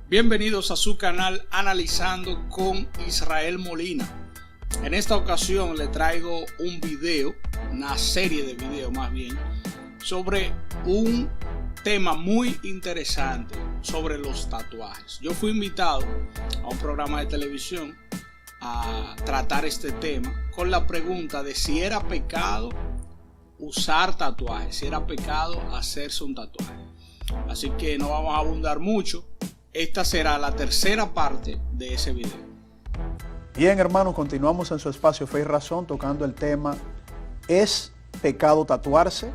Bienvenidos a su canal Analizando con Israel Molina. En esta ocasión le traigo un video, una serie de videos más bien, sobre un tema muy interesante sobre los tatuajes. Yo fui invitado a un programa de televisión a tratar este tema con la pregunta de si era pecado usar tatuajes, si era pecado hacerse un tatuaje. Así que no vamos a abundar mucho. Esta será la tercera parte de ese video. Bien, hermanos, continuamos en su espacio Fe y Razón tocando el tema ¿es pecado tatuarse?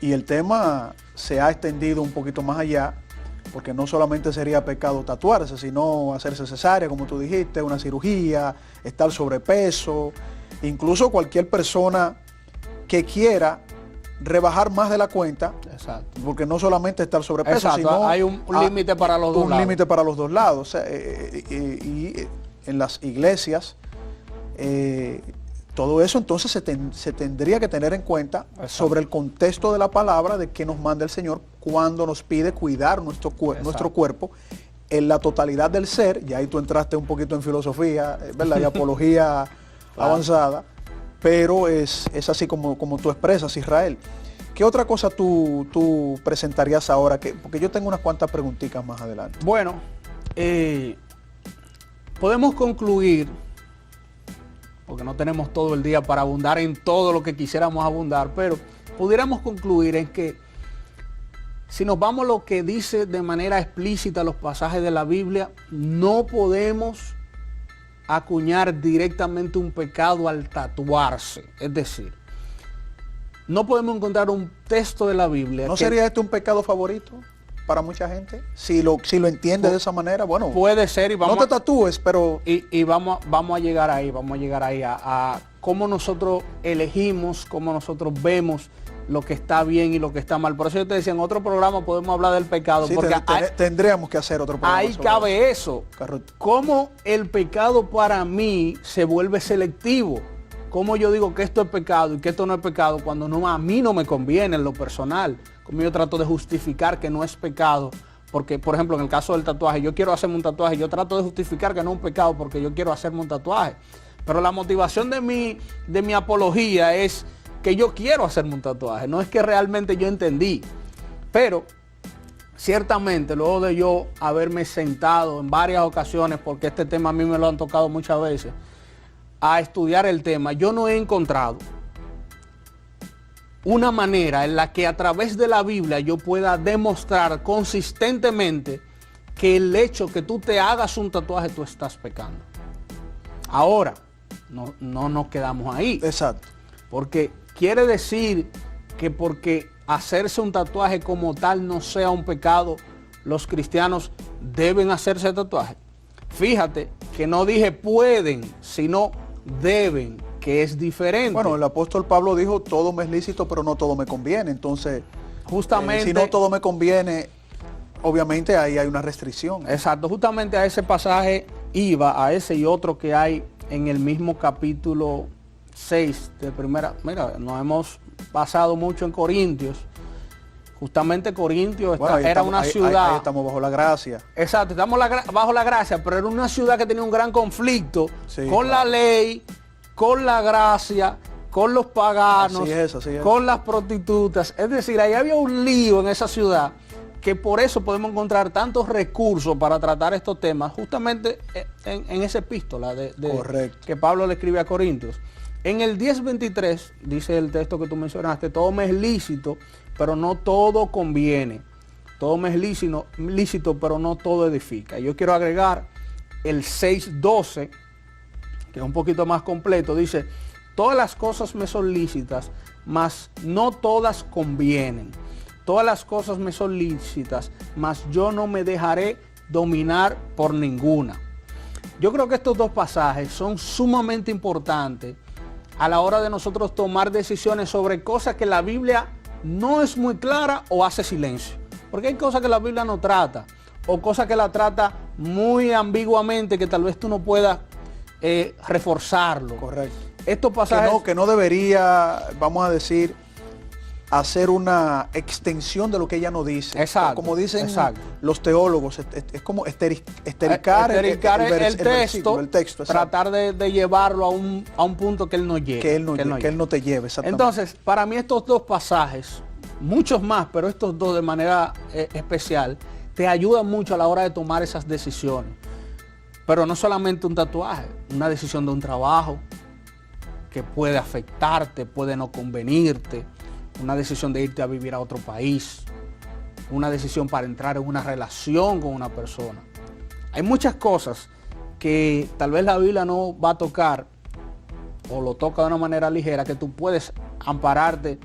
Y el tema se ha extendido un poquito más allá, porque no solamente sería pecado tatuarse, sino hacerse cesárea, como tú dijiste, una cirugía, estar sobrepeso, incluso cualquier persona que quiera rebajar más de la cuenta. Exacto. Porque no solamente estar sobrepeso, exacto, sino hay un límite para los dos lados. Un límite para los dos lados. Y en las iglesias, todo eso entonces se tendría que tener en cuenta. Exacto. Sobre el contexto de la palabra, de que nos manda el Señor cuando nos pide cuidar nuestro cuerpo en la totalidad del ser. Y ahí tú entraste un poquito en filosofía, ¿verdad? Y apología avanzada. Pero es así como tú expresas, Israel. ¿Qué otra cosa tú presentarías ahora? Porque yo tengo unas cuantas preguntitas más adelante. Bueno, podemos concluir, porque no tenemos todo el día para abundar en todo lo que quisiéramos abundar, pero pudiéramos concluir en que si nos vamos a lo que dice de manera explícita los pasajes de la Biblia, no podemos acuñar directamente un pecado al tatuarse. Es decir, no podemos encontrar un texto de la Biblia. ¿No sería este un pecado favorito para mucha gente? Si lo entiende de esa manera, bueno. Puede ser. Y vamos, no te tatúes, pero... Y vamos a llegar ahí, a cómo nosotros elegimos, cómo nosotros vemos lo que está bien y lo que está mal. Por eso yo te decía, en otro programa podemos hablar del pecado. Sí, porque tendríamos que hacer otro programa. Ahí cabe eso. Cómo el pecado para mí se vuelve selectivo. Cómo yo digo que esto es pecado y que esto no es pecado cuando a mí no me conviene en lo personal. Cómo yo trato de justificar que no es pecado. Porque, por ejemplo, en el caso del tatuaje, yo quiero hacerme un tatuaje. Yo trato de justificar que no es un pecado porque yo quiero hacerme un tatuaje. Pero la motivación de mi apología es que yo quiero hacerme un tatuaje, no es que realmente yo entendí. Pero ciertamente luego de yo haberme sentado en varias ocasiones, porque este tema a mí me lo han tocado muchas veces, a estudiar el tema, yo no he encontrado una manera en la que a través de la Biblia yo pueda demostrar consistentemente que el hecho que tú te hagas un tatuaje tú estás pecando. Ahora, no nos quedamos ahí. Exacto. Porque quiere decir que porque hacerse un tatuaje como tal no sea un pecado, los cristianos deben hacerse tatuaje. Fíjate que no dije pueden, sino deben, que es diferente. Bueno, el apóstol Pablo dijo, todo me es lícito, pero no todo me conviene. Entonces, justamente, si no todo me conviene, obviamente ahí hay una restricción. Exacto, justamente a ese pasaje iba, a ese y otro que hay en el mismo capítulo 6 de primera. Mira, nos hemos basado mucho en Corintios. Justamente Corintios era una ciudad. Ahí estamos bajo la gracia. Exacto, estamos bajo la gracia, pero era una ciudad que tenía un gran conflicto con la ley, con la gracia, con los paganos, así es. Con las prostitutas. Es decir, ahí había un lío en esa ciudad, que por eso podemos encontrar tantos recursos para tratar estos temas, justamente en esa epístola que Pablo le escribe a Corintios. En el 10:23, dice el texto que tú mencionaste, todo me es lícito, pero no todo conviene. Todo me es lícito, pero no todo edifica. Yo quiero agregar el 6:12, que es un poquito más completo. Dice, todas las cosas me son lícitas, mas no todas convienen. Todas las cosas me son lícitas, mas yo no me dejaré dominar por ninguna. Yo creo que estos dos pasajes son sumamente importantes a la hora de nosotros tomar decisiones sobre cosas que la Biblia no es muy clara o hace silencio. Porque hay cosas que la Biblia no trata, o cosas que la trata muy ambiguamente, que tal vez tú no puedas reforzarlo. Correcto. Estos pasajes... Que no debería, vamos a decir, hacer una extensión de lo que ella no dice. Exacto. Como dicen exacto. los teólogos, es como estericar el texto, tratar de llevarlo a un punto que él no llegue. Que él no te lleve, exactamente. Entonces, para mí estos dos pasajes, muchos más, pero estos dos de manera especial, te ayudan mucho a la hora de tomar esas decisiones. Pero no solamente un tatuaje, una decisión de un trabajo que puede afectarte, puede no convenirte, una decisión de irte a vivir a otro país, una decisión para entrar en una relación con una persona. Hay muchas cosas que tal vez la Biblia no va a tocar o lo toca de una manera ligera, que tú puedes ampararte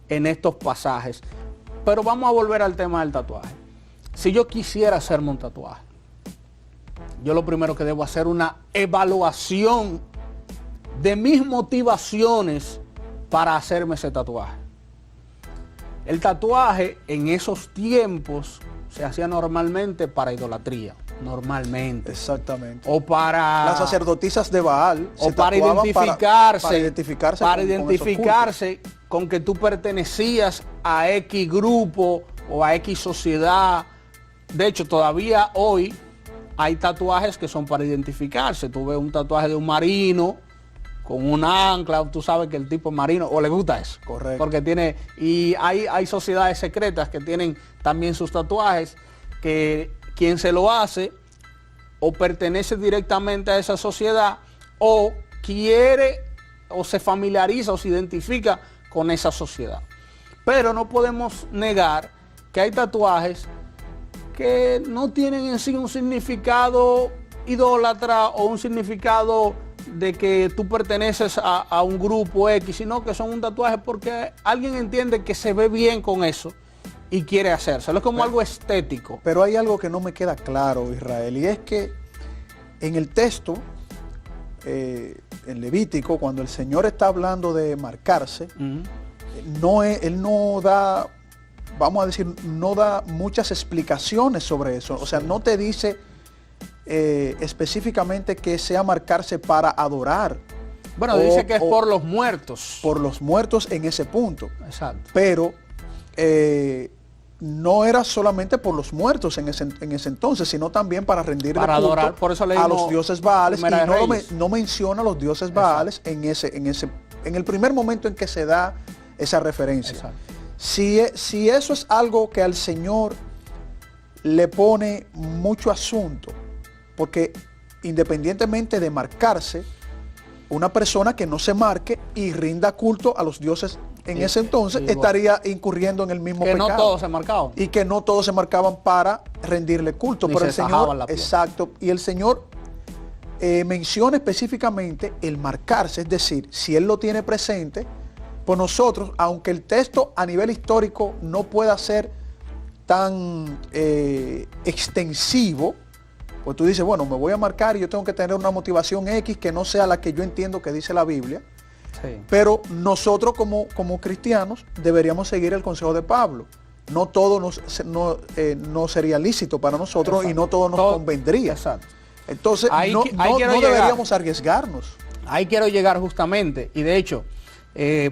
en estos pasajes. Pero vamos a volver al tema del tatuaje. Si yo quisiera hacerme un tatuaje, yo lo primero que debo hacer es una evaluación de mis motivaciones para hacerme ese tatuaje. El tatuaje en esos tiempos se hacía normalmente para idolatría, normalmente. Exactamente. O para las sacerdotisas de Baal. O para identificarse con que tú pertenecías a X grupo o a X sociedad. De hecho, todavía hoy hay tatuajes que son para identificarse. Tú ves un tatuaje de un marino con un ancla, tú sabes que el tipo es marino, o le gusta eso. Correcto. Porque tiene, y hay sociedades secretas que tienen también sus tatuajes, que quien se lo hace o pertenece directamente a esa sociedad, o quiere, o se familiariza, o se identifica con esa sociedad. Pero no podemos negar que hay tatuajes que no tienen en sí un significado idólatra o un significado de que tú perteneces a un grupo X, sino que son un tatuaje porque alguien entiende que se ve bien con eso y quiere hacérselo. Es como algo estético. Pero hay algo que no me queda claro, Israel, y es que en el texto, en Levítico, cuando el Señor está hablando de marcarse, Él no da, vamos a decir, no da muchas explicaciones sobre eso. O sea, no te dice específicamente que sea marcarse para adorar. Bueno, dice que es por los muertos. Por los muertos en ese punto. Exacto. Pero no era solamente por los muertos en ese entonces, sino también para rendirle para culto adorar. Por eso a los dioses Baales. Y no menciona a los dioses Baales en el primer momento en que se da esa referencia. Exacto. Si eso es algo que al Señor le pone mucho asunto, porque independientemente de marcarse, una persona que no se marque y rinda culto a los dioses en ese entonces estaría incurriendo en el mismo pecado. Que no todos se marcaban. Y que no todos se marcaban para rendirle culto. Pero el Señor, exacto, y el Señor menciona específicamente el marcarse, es decir, si Él lo tiene presente, pues nosotros, aunque el texto a nivel histórico no pueda ser tan extensivo, pues tú dices, bueno, me voy a marcar y yo tengo que tener una motivación X que no sea la que yo entiendo que dice la Biblia. Sí. Pero nosotros como cristianos deberíamos seguir el consejo de Pablo. No todo no sería lícito para nosotros. Exacto. Y no todo nos convendría. Exacto. Entonces no deberíamos arriesgarnos. Ahí quiero llegar justamente. Y de hecho,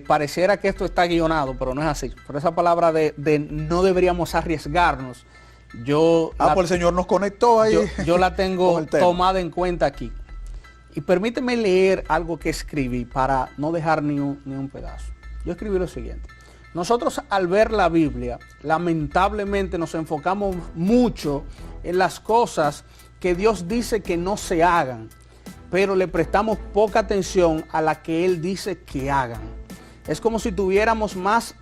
pareciera que esto está guionado, pero no es así. Por esa palabra de no deberíamos arriesgarnos. Pues el Señor nos conectó ahí. Yo la tengo tomada en cuenta aquí. Y permíteme leer algo que escribí para no dejar ni un pedazo. Yo escribí lo siguiente. Nosotros al ver la Biblia, lamentablemente nos enfocamos mucho en las cosas que Dios dice que no se hagan, pero le prestamos poca atención a la que Él dice que hagan. Es como si estuviéramos más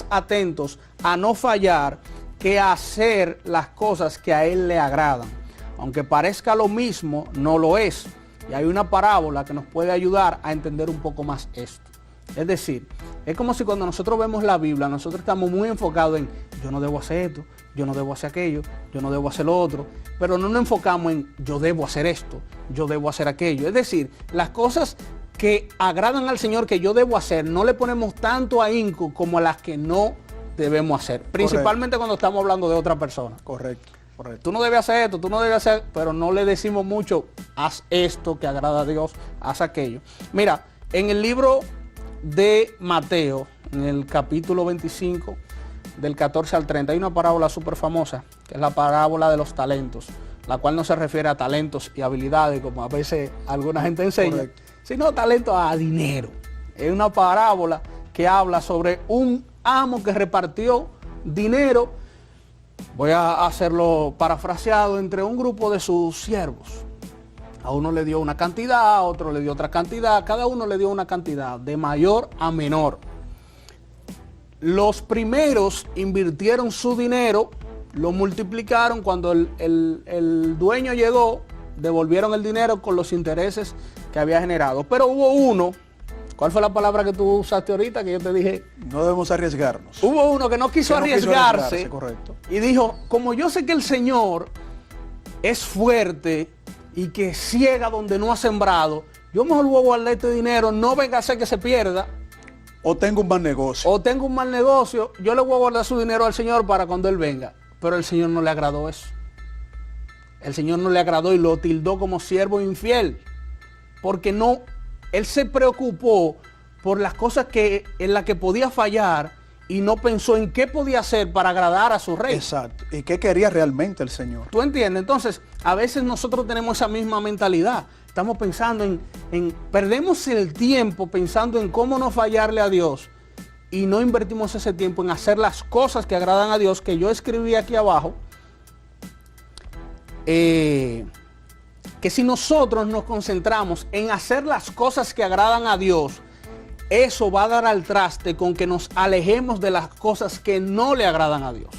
atentos a no fallar que a hacer las cosas que a Él le agradan. Aunque parezca lo mismo, no lo es. Y hay una parábola que nos puede ayudar a entender un poco más esto. Es decir, es como si cuando nosotros vemos la Biblia, nosotros estamos muy enfocados en yo no debo hacer esto, yo no debo hacer aquello, yo no debo hacer lo otro, pero no nos enfocamos en yo debo hacer esto, yo debo hacer aquello. Es decir, las cosas que agradan al Señor que yo debo hacer, no le ponemos tanto ahínco como a las que no debemos hacer. Principalmente cuando estamos hablando de otra persona. Correcto. Tú no debes hacer esto, tú no debes hacer, pero no le decimos mucho, haz esto que agrada a Dios, haz aquello. Mira, en el libro de Mateo, en el capítulo 25, del 14 al 30. Hay una parábola súper famosa, que es la parábola de los talentos, la cual no se refiere a talentos y habilidades, como a veces alguna gente enseña, correcto, sino talento a dinero. Es una parábola que habla sobre un amo que repartió dinero, voy a hacerlo parafraseado, entre un grupo de sus siervos. A uno le dio una cantidad, a otro le dio otra cantidad, cada uno le dio una cantidad de mayor a menor. Los primeros invirtieron su dinero, lo multiplicaron. Cuando el dueño llegó, devolvieron el dinero con los intereses que había generado. Pero hubo uno, ¿cuál fue la palabra que tú usaste ahorita que yo te dije? No debemos arriesgarnos. Hubo uno que no quiso arriesgarse, correcto, y dijo, como yo sé que el Señor es fuerte y que ciega donde no ha sembrado, yo mejor voy a guardar este dinero, no venga a ser que se pierda. O tengo un mal negocio. Yo le voy a guardar su dinero al Señor para cuando Él venga. Pero el Señor no le agradó eso. El Señor no le agradó y lo tildó como siervo infiel. Porque no, Él se preocupó por las cosas en las que podía fallar y no pensó en qué podía hacer para agradar a su rey. Exacto. ¿Y qué quería realmente el Señor? ¿Tú entiendes? Entonces, a veces nosotros tenemos esa misma mentalidad. Estamos pensando perdemos el tiempo pensando en cómo no fallarle a Dios y no invertimos ese tiempo en hacer las cosas que agradan a Dios, que yo escribí aquí abajo. Que si nosotros nos concentramos en hacer las cosas que agradan a Dios, eso va a dar al traste con que nos alejemos de las cosas que no le agradan a Dios.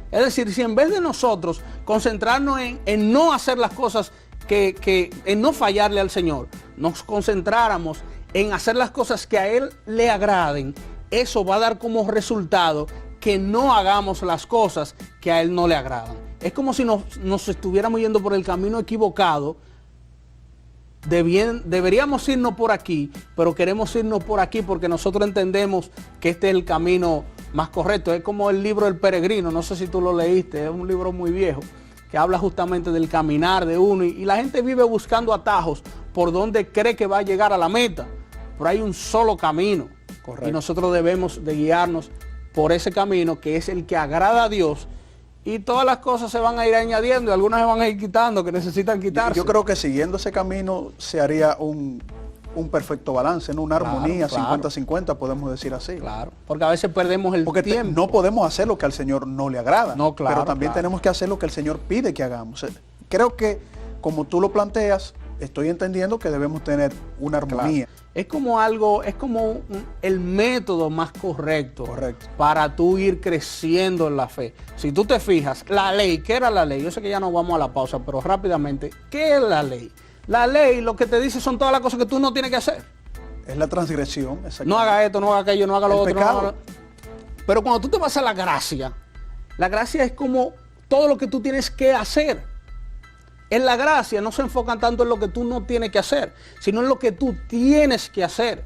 Es decir, si en vez de nosotros concentrarnos en no hacer las cosas en no fallarle al Señor, nos concentráramos en hacer las cosas que a Él le agraden, eso va a dar como resultado que no hagamos las cosas que a Él no le agradan. Es como si nos estuviéramos yendo por el camino equivocado. Deberíamos irnos por aquí, pero queremos irnos por aquí porque nosotros entendemos que este es el camino más correcto. Es como el libro El Peregrino, no sé si tú lo leíste, es un libro muy viejo, que habla justamente del caminar de uno y la gente vive buscando atajos por donde cree que va a llegar a la meta, pero hay un solo camino. Correcto. Y nosotros debemos de guiarnos por ese camino que es el que agrada a Dios, y todas las cosas se van a ir añadiendo y algunas se van a ir quitando que necesitan quitarse. Yo creo que siguiendo ese camino se haría un perfecto balance, ¿no? Una armonía, 50-50, podemos decir así. Claro, porque a veces perdemos el tiempo. No podemos hacer lo que al Señor no le agrada, no, claro, pero también tenemos que hacer lo que el Señor pide que hagamos. Creo que, como tú lo planteas, estoy entendiendo que debemos tener una armonía. Claro. Es como el método más correcto para tú ir creciendo en la fe. Si tú te fijas, la ley, ¿qué era la ley? Yo sé que ya nos vamos a la pausa, pero rápidamente, ¿qué es la ley? La ley lo que te dice son todas las cosas que tú no tienes que hacer. Es la transgresión. No haga esto, no haga aquello, no haga lo otro. Pecado. No haga... Pero cuando tú te vas a la gracia es como todo lo que tú tienes que hacer. En la gracia no se enfocan tanto en lo que tú no tienes que hacer, sino en lo que tú tienes que hacer.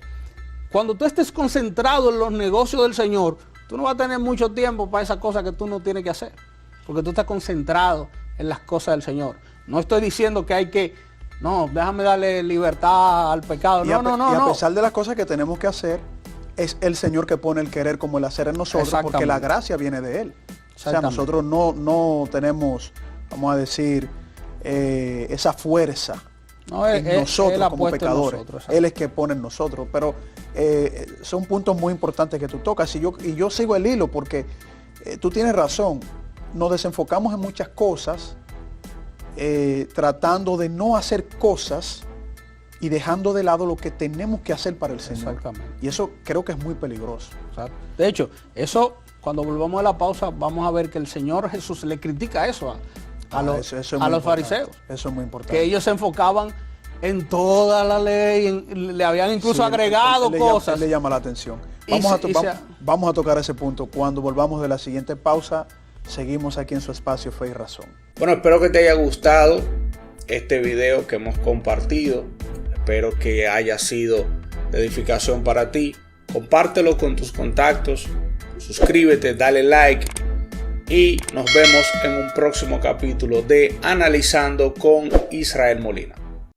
Cuando tú estés concentrado en los negocios del Señor, tú no vas a tener mucho tiempo para esas cosas que tú no tienes que hacer, porque tú estás concentrado en las cosas del Señor. No estoy diciendo que hay que, no, déjame darle libertad al pecado. Y a pesar de las cosas que tenemos que hacer, es el Señor que pone el querer como el hacer en nosotros, porque la gracia viene de Él. O sea, nosotros no tenemos, vamos a decir, esa fuerza en nosotros como pecadores. Él es que pone en nosotros. Pero son puntos muy importantes que tú tocas. Y yo sigo el hilo porque tú tienes razón. Nos desenfocamos en muchas cosas, tratando de no hacer cosas y dejando de lado lo que tenemos que hacer para el Señor. Exactamente. Y eso creo que es muy peligroso. Exacto. De hecho, eso, cuando volvamos de la pausa, vamos a ver que el Señor Jesús le critica eso a los fariseos. Eso es muy importante. Que ellos se enfocaban en toda la ley, le habían incluso agregado cosas. Él le llama la atención. Vamos a tocar ese punto. Cuando volvamos de la siguiente pausa, seguimos aquí en su espacio Fe y Razón. Bueno, espero que te haya gustado este video que hemos compartido. Espero que haya sido de edificación para ti. Compártelo con tus contactos. Suscríbete, dale like. Y nos vemos en un próximo capítulo de Analizando con Israel Molina.